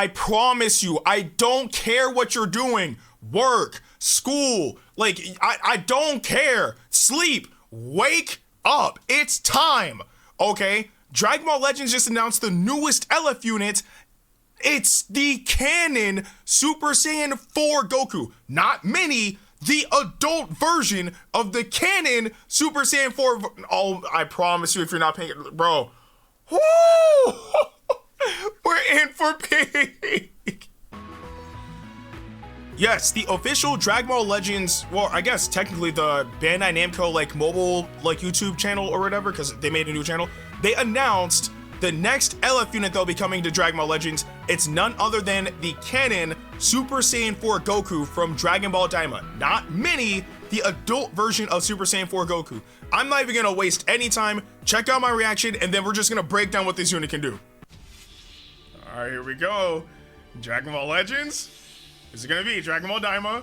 I promise you, I don't care what you're doing. Work, school, like, I don't care. Sleep, wake up. It's time, okay? Dragon Ball Legends just announced the newest LF unit. It's the canon Super Saiyan 4 Goku. Not mini, the adult version of the canon Super Saiyan 4. Oh, I promise you, if you're not paying it, bro. Woo! We're in for big. Yes, the official Dragon Ball Legends, well, I guess technically the Bandai Namco like mobile like YouTube channel or whatever, because they made a new channel. They announced the next LF unit that'll be coming to Dragon Ball Legends. It's none other than the canon Super Saiyan 4 Goku from Dragon Ball Daima. Not mini, the adult version of Super Saiyan 4 Goku. I'm not even gonna waste any time. Check out my reaction, and then we're just gonna break down what this unit can do. All right, here we go. Dragon Ball Legends. Is it gonna be Dragon Ball Daima?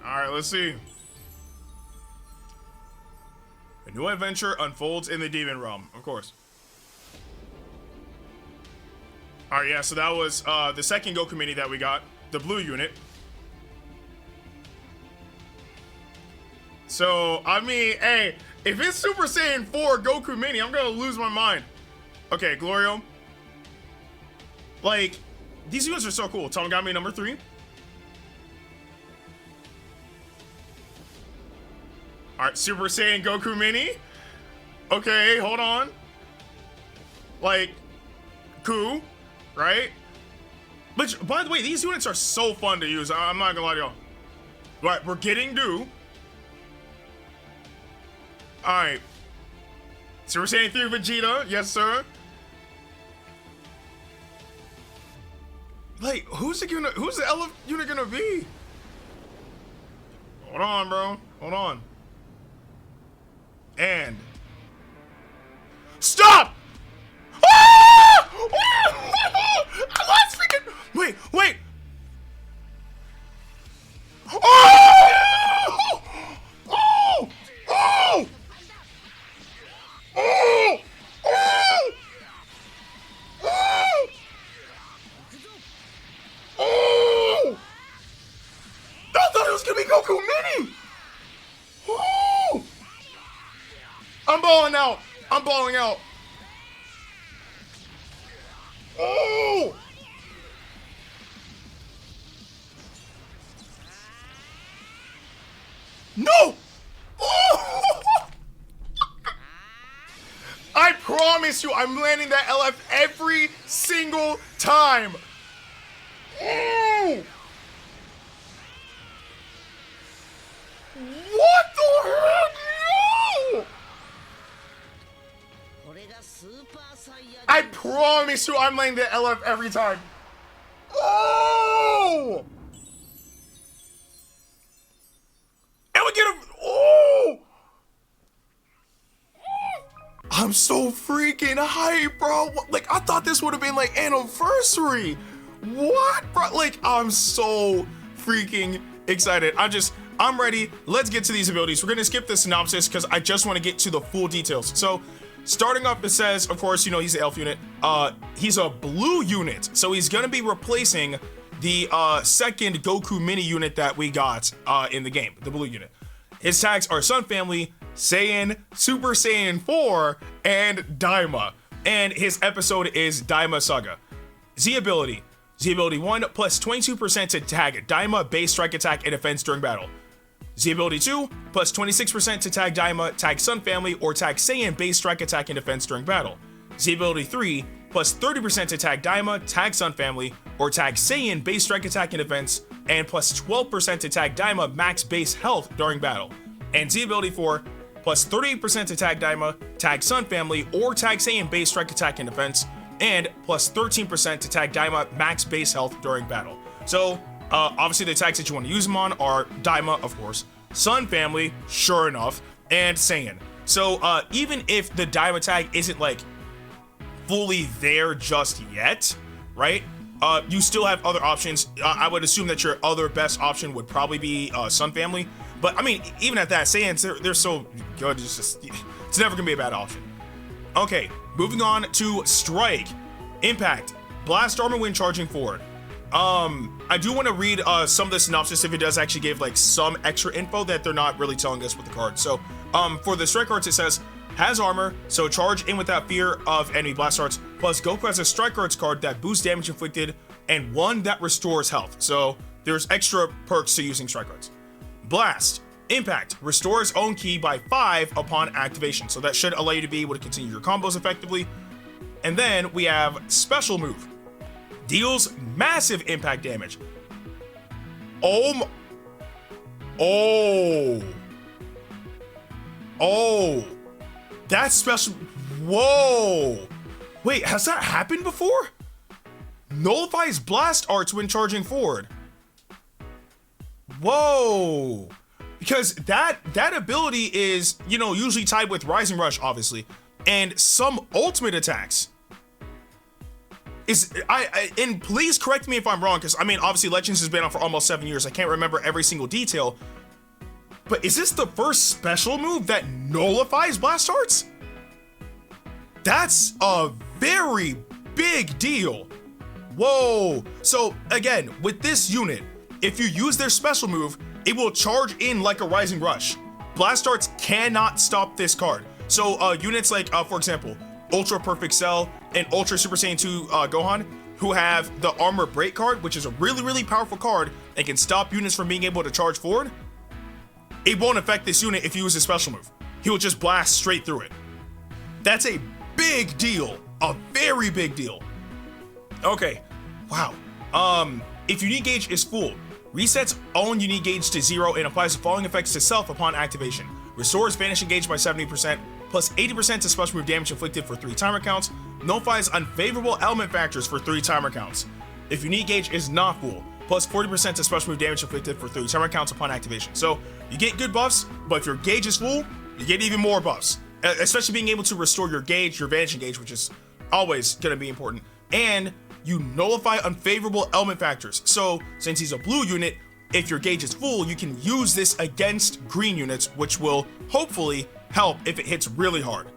All right, let's see. A new adventure unfolds in the Demon Realm, of course. All right, yeah, so that was the second Goku mini that we got, the blue unit. So, I mean, hey, if it's Super Saiyan 4 Goku mini, I'm gonna lose my mind. Okay, Glorio. Like, these units are so cool. Tomigami number 3. All right, Super Saiyan Goku mini. Okay, hold on. Like, cool, right? Which, by the way, these units are so fun to use. I'm not gonna lie to y'all. Right, we're getting due. All right. Super Saiyan 3 Vegeta, yes sir. Like, who's the LF unit gonna be? Hold on, bro. Hold on. And stop! Ah! I lost freaking. Wait. Oh! Oh! Oh! Oh! Oh! Oh! Oh! I thought it was gonna be Goku Mini! Oh! I'm balling out! I'm balling out! Oh! No! Oh! I promise you, I'm landing that LF every single time! Oh! What the heck? No! I promise you, I'm laying the LF every time. Oh! And we get a. Oh! I'm so freaking hyped, bro. Like, I thought this would have been like anniversary. What, bro? Like, I'm so freaking excited. I'm ready. Let's get to these abilities. We're gonna skip the synopsis because I just want to get to the full details. So, starting up, it says, of course, you know, he's the elf unit. He's a blue unit, so he's gonna be replacing the second Goku mini unit that we got in the game, the blue unit. His tags are Sun Family, Saiyan, Super Saiyan 4, and Daima. And his episode is Daima Saga. Z ability 1 plus 22% to tag Daima, base strike attack, and defense during battle. Z ability 2 plus 26% to tag Daima, tag Sun Family, or tag Saiyan, base strike attack, and defense during battle. Z ability 3 plus 30% to tag Daima, tag Sun Family, or tag Saiyan, base strike attack, and defense, and plus 12% to tag Daima, max base health during battle. And Z ability 4 plus 38% to tag Daima, tag Sun Family, or tag Saiyan, base strike attack, and defense, and plus 13% to tag Daima, max base health during battle. So, obviously the tags that you want to use them on are Daima, of course, Sun Family, sure enough, and Saiyan. So, even if the Daima tag isn't like fully there just yet, right? You still have other options. I would assume that your other best option would probably be Sun Family. But I mean, even at that, Saiyans, they're so good. It's never gonna be a bad option. Okay, moving on to Strike. Impact. blast armor when charging forward. I do want to read some of the synopsis if it does actually give like some extra info that they're not really telling us with the card. So for the strike arts, it says has armor, so charge in without fear of enemy blast arts, plus Goku has a strike arts card that boosts damage inflicted and one that restores health. So there's extra perks to using strike arts. Blast. Impact. Restores own ki by 5 upon activation. So that should allow you to be able to continue your combos effectively. And then we have special move. Deals massive impact damage. Oh. That's special. Whoa. Wait, has that happened before? Nullifies blast arts when charging forward. Whoa. Because that ability is, you know, usually tied with Rising Rush, obviously, and some ultimate attacks. And please correct me if I'm wrong, because I mean, obviously Legends has been on for almost 7 years. I can't remember every single detail. But is this the first special move that nullifies blast arts? That's a very big deal. Whoa. So again, with this unit, if you use their special move, it will charge in like a Rising Rush. Blast arts cannot stop this card. So units like, for example, Ultra Perfect Cell and Ultra Super Saiyan 2 Gohan, who have the Armor Break card, which is a really, really powerful card and can stop units from being able to charge forward, it won't affect this unit if you use a special move. He will just blast straight through it. That's a big deal, a very big deal. Okay, wow. If unique gauge is full, resets own unique gauge to 0 and applies the following effects to self upon activation. Restores vanishing gauge by 70%, plus 80% to special move damage inflicted for 3 timer counts. Nullifies unfavorable element factors for 3 timer counts. If unique gauge is not full, plus 40% to special move damage inflicted for 3 timer counts upon activation. So you get good buffs, but if your gauge is full, you get even more buffs. Especially being able to restore your gauge, your vanishing gauge, which is always going to be important. And you nullify unfavorable element factors. So since he's a blue unit, if your gauge is full, you can use this against green units, which will hopefully help if it hits really hard.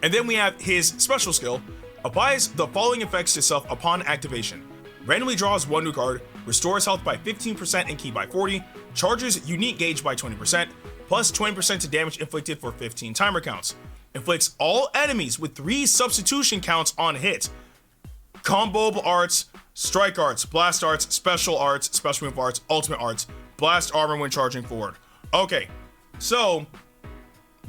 And then we have his special skill, applies the following effects to self upon activation. Randomly draws 1 new card, restores health by 15% and ki by 40, charges unique gauge by 20%, plus 20% to damage inflicted for 15 timer counts. Inflicts all enemies with 3 substitution counts on hit. Combo arts, strike arts, blast arts, special move arts, ultimate arts, blast armor when charging forward. Okay, so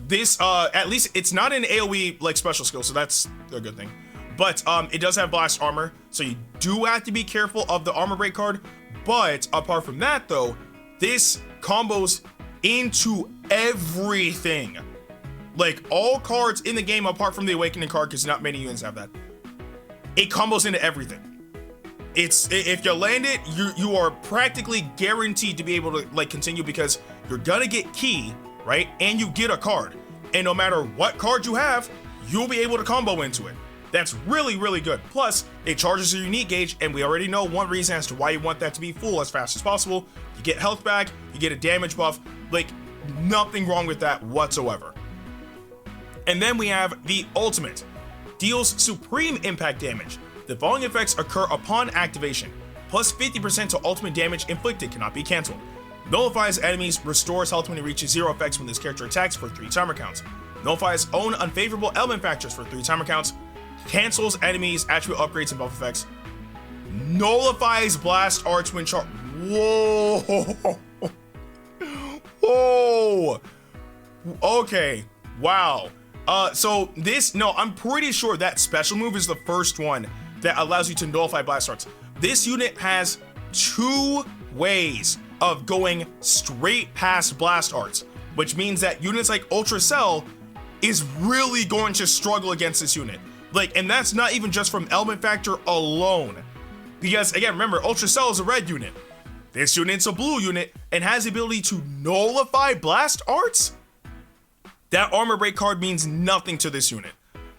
this, at least it's not an AoE like special skill, so that's a good thing. But it does have blast armor, so you do have to be careful of the armor break card. But apart from that though, this combos into everything. Like all cards in the game apart from the Awakening card, because not many units have that. It combos into everything. If you land it, you are practically guaranteed to be able to like continue, because you're gonna get ki, right? And you get a card. And no matter what card you have, you'll be able to combo into it. That's really, really good. Plus, it charges your unique gauge, and we already know one reason as to why you want that to be full as fast as possible. You get health back, you get a damage buff, like nothing wrong with that whatsoever. And then we have the ultimate. Deals supreme impact damage. The following effects occur upon activation. Plus 50% to ultimate damage inflicted, cannot be cancelled. Nullifies enemies, restores health when it reaches 0 effects when this character attacks for 3 timer counts. Nullifies own unfavorable element factors for 3 timer counts. Cancels enemies, attribute upgrades and buff effects. Nullifies blast arts when Whoa. Whoa. Okay. Wow. So this, no, I'm pretty sure that special move is the first one that allows you to nullify blast arts. This unit has 2 ways of going straight past blast arts, which means that units like Ultra Cell is really going to struggle against this unit. Like, and that's not even just from element factor alone. Because again, remember, Ultra Cell is a red unit. This unit's a blue unit and has the ability to nullify blast arts. That armor break card means nothing to this unit.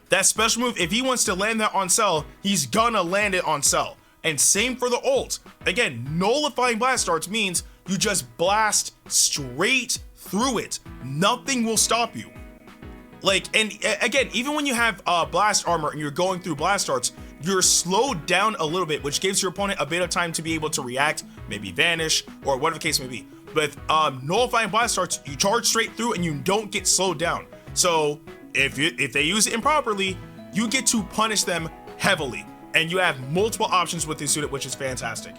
That special move, if he wants to land that on Cell, he's gonna land it on Cell. And same for the ult. Again, nullifying blast arts means you just blast straight through it. Nothing will stop you. Like, and again, even when you have blast armor and you're going through blast arts, you're slowed down a little bit, which gives your opponent a bit of time to be able to react, maybe vanish, or whatever the case may be. With nullifying blast starts, you charge straight through and you don't get slowed down. So if they use it improperly, you get to punish them heavily, and you have multiple options with this unit, which is fantastic.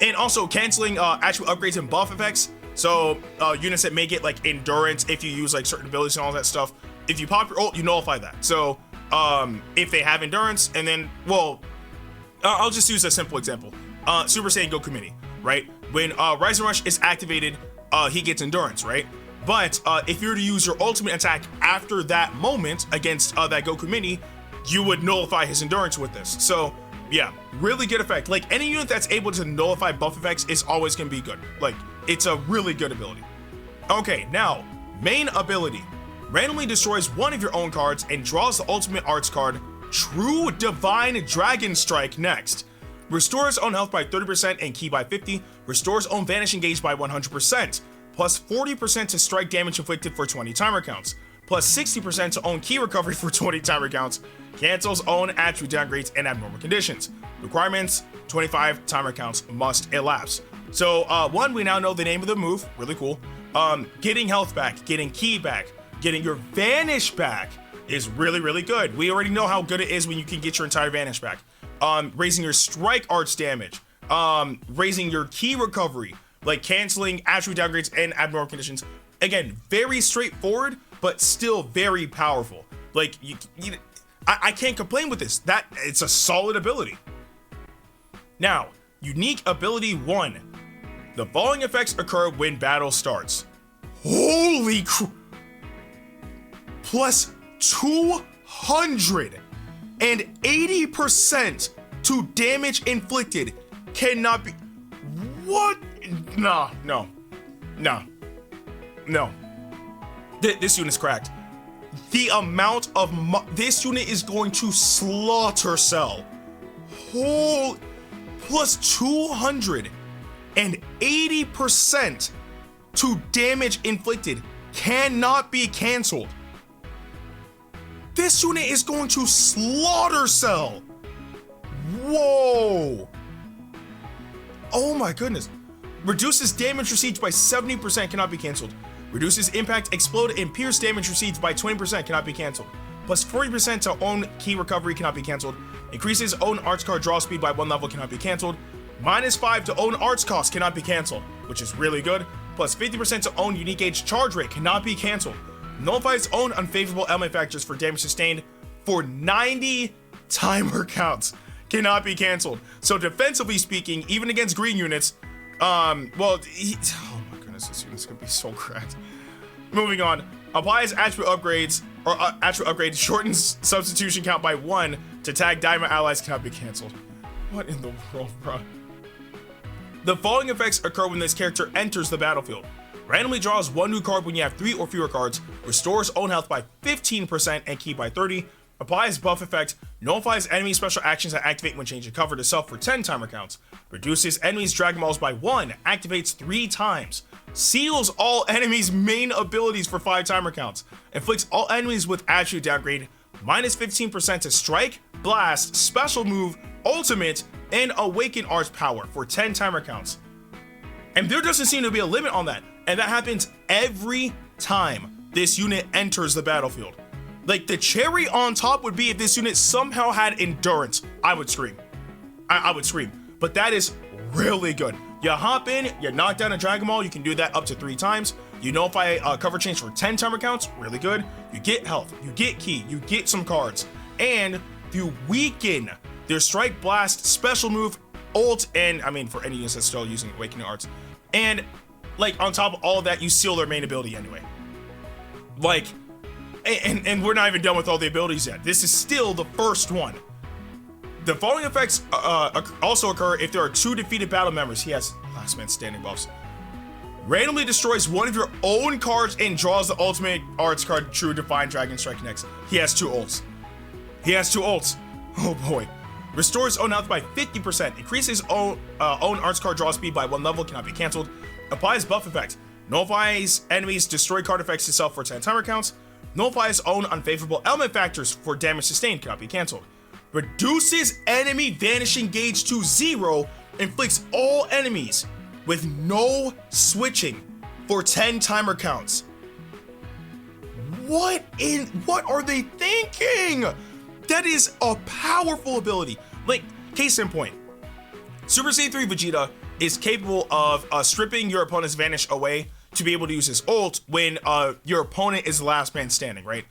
And also canceling attribute upgrades and buff effects. So units that may get like endurance if you use like certain abilities and all that stuff. If you pop your ult, you nullify that. So if they have endurance, and then, well, I'll just use a simple example. Super Saiyan Goku Mini, right? When Rising Rush is activated, he gets endurance, right? But if you were to use your ultimate attack after that moment against that Goku Mini, you would nullify his endurance with this. So yeah, really good effect. Like, any unit that's able to nullify buff effects is always gonna be good. Like, it's a really good ability. Okay, now, main ability. Randomly destroys one of your own cards and draws the ultimate arts card, True Divine Dragon Strike, next. Restores own health by 30% and ki by 50. Restores own vanish engaged by 100%. Plus 40% to strike damage inflicted for 20 timer counts. Plus 60% to own ki recovery for 20 timer counts. Cancels own attribute downgrades and abnormal conditions. Requirements: 25 timer counts must elapse. So one, we now know the name of the move, really cool. Getting health back, getting ki back, getting your vanish back is really, really good. We already know how good it is when you can get your entire vanish back. Raising your strike arts damage, raising your ki recovery, like canceling attribute downgrades and abnormal conditions. Again, very straightforward, but still very powerful. Like, I can't complain with this. It's a solid ability. Now, unique ability 1. The following effects occur when battle starts. Holy crap! Plus 280% to damage inflicted cannot be. What? No. This unit's cracked. The amount of this unit is going to slaughter Cell. Whole plus 280% to damage inflicted cannot be canceled. This unit is going to slaughter Cell. Whoa. Oh my goodness. Reduces damage received by 70%, cannot be canceled. Reduces impact, explode, and pierce damage received by 20%, cannot be canceled. Plus 40% to own ki recovery, cannot be canceled. Increases own arts card draw speed by 1 level, cannot be canceled. -5 to own arts cost, cannot be canceled, which is really good. Plus 50% to own unique age charge rate, cannot be canceled. Nullifies own unfavorable element factors for damage sustained for 90 timer counts, cannot be canceled. So defensively speaking, even against green units, oh my goodness, this unit's gonna be so cracked. Moving on, applies attribute upgrades, or attribute upgrade shortens substitution count by 1 to tag Daima allies, cannot be canceled. What in the world, bro? The following effects occur when this character enters the battlefield. Randomly draws 1 new card when you have 3 or fewer cards, restores own health by 15% and ki by 30, applies buff effect, nullifies enemy special actions that activate when changing cover to self for 10 timer counts, reduces enemies Dragon Balls by 1, activates 3 times, seals all enemies main abilities for 5 timer counts, inflicts all enemies with attribute downgrade, -15% to strike, blast, special move, ultimate, and awaken arts power for 10 timer counts. And there doesn't seem to be a limit on that. And that happens every time this unit enters the battlefield. Like, the cherry on top would be if this unit somehow had endurance. I would scream. I would scream. But that is really good. You hop in, you knock down a Dragon Ball, you can do that up to 3 times. You nullify cover change for 10 timer counts, really good. You get health, you get ki, you get some cards. And you weaken their strike, blast, special move, ult, and I mean, for any units that's still using awakening arts. And like, on top of all of that, you seal their main ability anyway. Like, and we're not even done with all the abilities yet. This is still the first one. The following effects also occur if there are 2 defeated battle members. He has last man standing buffs. Randomly destroys 1 of your own cards and draws the ultimate arts card, True Divine Dragon Strike, next. He has 2 ults. Oh boy. Restores own health by 50%. Increases own arts card draw speed by 1 level, cannot be canceled. Applies buff effect. Nullifies enemies destroy card effects to self for 10 timer counts. Nullifies own unfavorable element factors for damage sustained, cannot be canceled. reduces enemy vanishing gauge to 0, inflicts all enemies with no switching for 10 timer counts. What are they thinking? That is a powerful ability. Like, case in point, Super Saiyan 3 Vegeta is capable of stripping your opponent's vanish away to be able to use his ult when your opponent is the last man standing, right?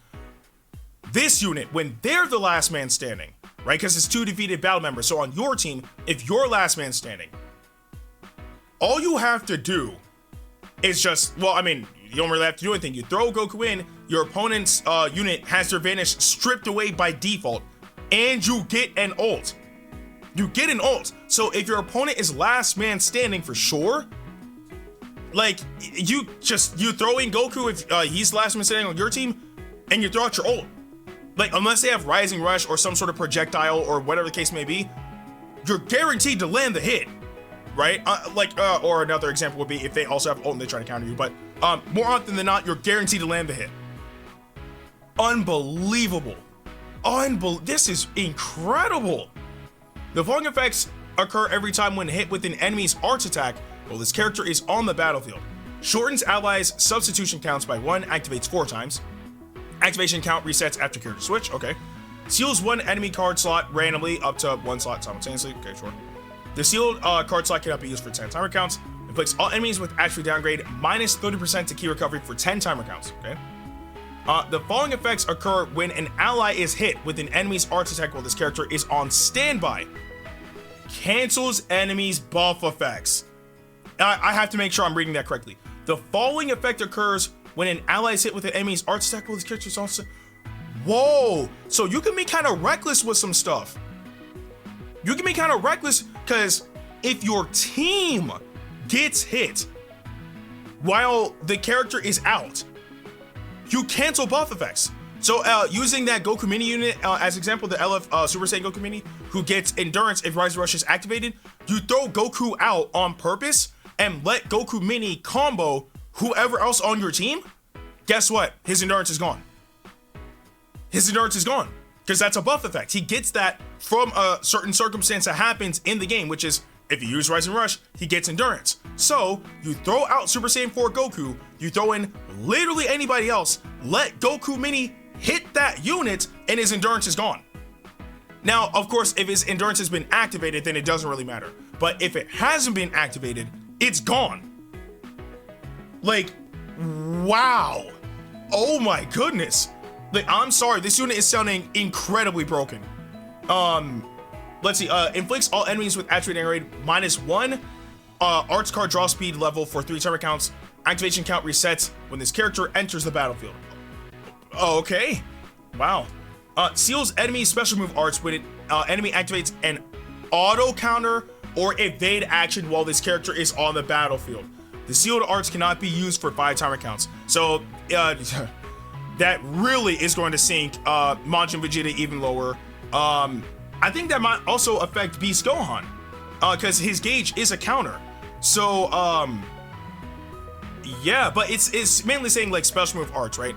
This unit, when they're the last man standing, right? Because it's 2 defeated battle members. So on your team, if you're last man standing, all you have to do is just, well, I mean, you don't really have to do anything. You throw Goku in, your opponent's unit has their vanish stripped away by default, and you get an ult. You get an ult. So if your opponent is last man standing for sure, like, you throw in Goku if he's last man standing on your team, and you throw out your ult. Like, unless they have Rising Rush or some sort of projectile or whatever the case may be, you're guaranteed to land the hit, right? Or another example would be if they also have ult and they try to counter you, but more often than not, you're guaranteed to land the hit. Unbelievable. This is incredible. The following effects occur every time when hit with an enemy's arts attack while this character is on the battlefield. Shortens allies' substitution counts by 1, activates 4 times. Activation count resets after character switch, okay. Seals 1 enemy card slot randomly up to 1 slot simultaneously, okay, sure. The sealed card slot cannot be used for 10 timer counts. Inflicts all enemies with attribute downgrade minus 30% to key recovery for 10 timer counts, okay. The following effects occur when an ally is hit with an enemy's arts attack while this character is on standby. Cancels enemies' buff effects. I have to make sure I'm reading that correctly. The following effect occurs when an ally is hit with an enemy's arts attack while this character is on standby. Whoa! So you can be kind of reckless with some stuff. You can be kind of reckless because if your team gets hit while the character is out, you cancel buff effects. So using that Goku Mini unit as example, the LF Super Saiyan Goku Mini, who gets endurance if Rise Rush is activated, you throw Goku out on purpose and let Goku Mini combo whoever else on your team. Guess what? His endurance is gone. His endurance is gone because that's a buff effect. He gets that from a certain circumstance that happens in the game, which is if you use Rise and Rush, he gets endurance. So you throw out Super Saiyan 4 Goku, you throw in literally anybody else, let Goku Mini hit that unit, and his endurance is gone. Now, of course, if his endurance has been activated, then it doesn't really matter. But if it hasn't been activated, it's gone. Like, wow. Oh my goodness. Like, I'm sorry, this unit is sounding incredibly broken. Let's see, inflicts all enemies with attribute downgrade minus 1 arts card draw speed level for 3 timer counts. Activation count resets when this character enters the battlefield. Okay, wow. Seals enemy special move arts when enemy activates an auto counter or evade action while this character is on the battlefield. The sealed arts cannot be used for 5 timer counts. So that really is going to sink Majin Vegeta even lower. I think that might also affect Beast Gohan, because his gauge is a counter. So, yeah, but it's mainly saying like special move arts, right?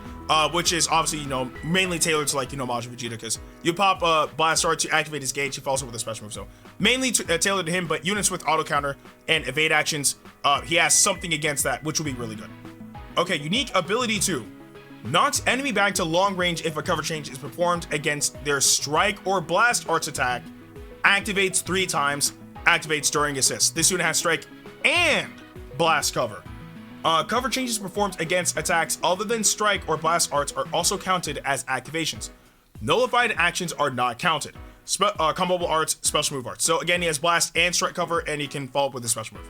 Which is obviously, you know, mainly tailored to like, you know, Majin Vegeta, because you pop Blast Art to activate his gauge, he follows up with a special move. So mainly tailored to him, but units with auto counter and evade actions, he has something against that, which will be really good. Okay, unique ability 2. Knocks enemy back to long range if a cover change is performed against their strike or blast arts attack. Activates 3 times. Activates during assist. This unit has strike and blast cover. Cover changes performed against attacks other than strike or blast arts are also counted as activations. Nullified actions are not counted. Comboable arts, special move arts. So again, he has blast and strike cover, and he can follow up with a special move.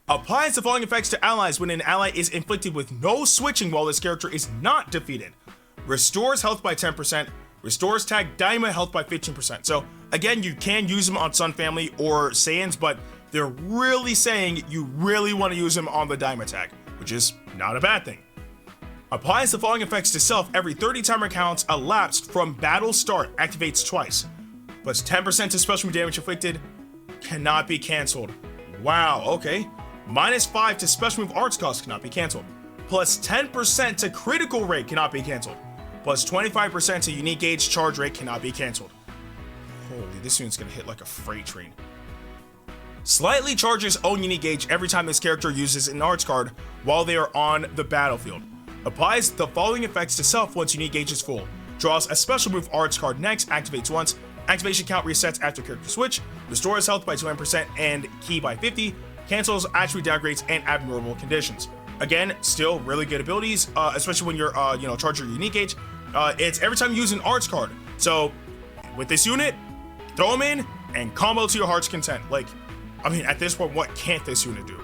Applies the following effects to allies when an ally is inflicted with no switching while this character is not defeated. Restores health by 10%, restores tag Daima health by 15%. So again, you can use them on Sun Family or Saiyans, but they're really saying you really want to use them on the Daima tag, which is not a bad thing. Applies the following effects to self every 30 timer counts elapsed from battle start, activates twice. Plus 10% to special move damage inflicted, cannot be cancelled. Wow, okay. Minus 5 to special move arts cost cannot be cancelled. Plus 10% to critical rate cannot be cancelled. Plus 25% to unique gauge charge rate cannot be cancelled. Holy, this unit's gonna hit like a freight train. Slightly charges own unique gauge every time this character uses an arts card while they are on the battlefield. Applies the following effects to self once unique gauge is full. Draws a special move arts card next, activates once, activation count resets after character switch, restores health by 20% and ki by 50, cancels attribute downgrades and abnormal conditions. Again, still really good abilities, especially when you're, charge your unique gauge. It's every time you use an arts card. So, with this unit, throw them in and combo to your heart's content. Like, I mean, at this point, what can't this unit do?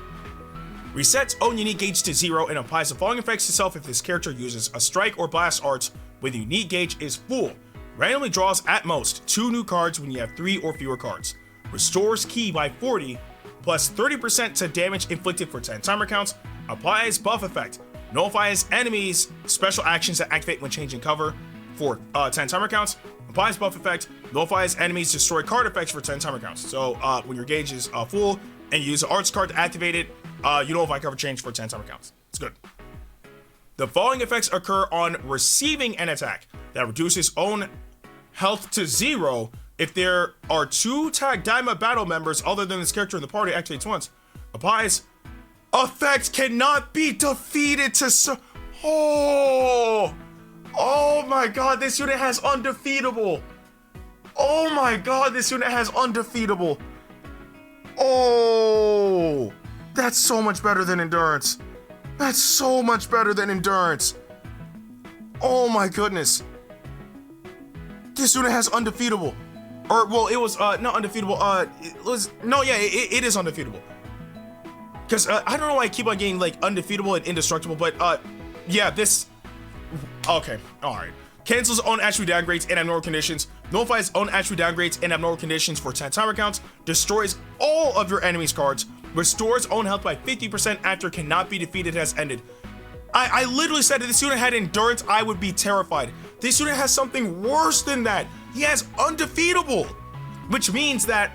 Resets own unique gauge to 0 and applies the following effects to self if this character uses a strike or blast arts when the unique gauge is full. Randomly draws at most 2 new cards when you have 3 or fewer cards. Restores ki by 40, plus 30% to damage inflicted for 10 timer counts. Applies buff effect. Nullifies enemies' special actions that activate when changing cover for 10 timer counts. Applies buff effect. Nullifies enemies' destroy card effects for 10 timer counts. So when your gauge is full and you use an arts card to activate it, you nullify cover change for 10 timer counts. It's good. The following effects occur on receiving an attack that reduces own health to 0 if there are 2 tag Daima battle members other than this character in the party. Activates once. Applies effect cannot be defeated to oh my god, this unit has undefeatable. Oh my god, this unit has undefeatable. Oh, that's so much better than endurance. That's so much better than endurance. Oh my goodness. This unit has undefeatable. Or, well, it was not undefeatable. It is undefeatable. Because I don't know why I keep on getting like undefeatable and indestructible, but yeah, this. Okay, all right. Cancels own attribute downgrades and abnormal conditions. Nullifies own attribute downgrades and abnormal conditions for 10 timer counts. Destroys all of your enemy's cards. Restores own health by 50% after cannot be defeated has ended. I literally said if this unit had endurance, I would be terrified. This unit has something worse than that. He has undefeatable, which means that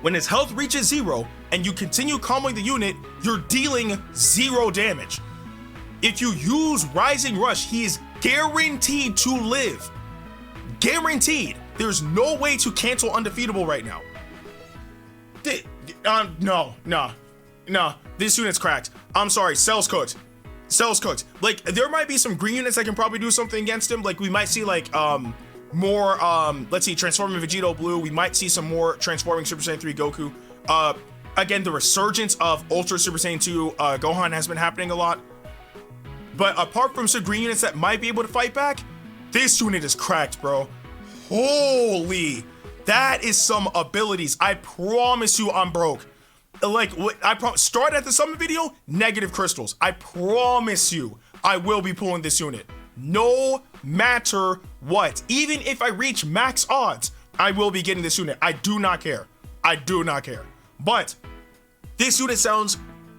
when his health reaches 0 and you continue comboing the unit, you're dealing 0 damage. If you use Rising Rush, he is guaranteed to live. Guaranteed. There's no way to cancel undefeatable right now. No. This unit's cracked. I'm sorry, Cell's cooked. Cell's cooked. Like, there might be some green units that can probably do something against him. Like, we might see, like, more, let's see, Transforming Vegito Blue. We might see some more Transforming Super Saiyan 3 Goku. Again, the resurgence of Ultra Super Saiyan 2 Gohan has been happening a lot. But apart from some green units that might be able to fight back, this unit is cracked, bro. Holy, that is some abilities. I promise you I'm broke. Like, start at the summon video, negative crystals. I promise you I will be pulling this unit. No matter what. Even if I reach max odds, I will be getting this unit. I do not care. I do not care. But this unit sounds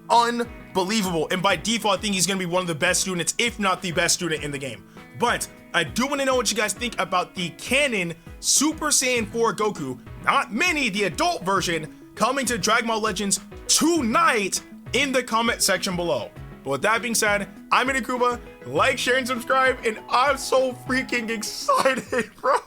unbelievable. And by default, I think he's going to be one of the best units, if not the best unit in the game. But I do want to know what you guys think about the canon Super Saiyan 4 Goku, not Mini, the adult version, coming to Dragon Ball Legends tonight in the comment section below. But with that being said, I'm Ndukauba. Like, share, and subscribe, and I'm so freaking excited, bro.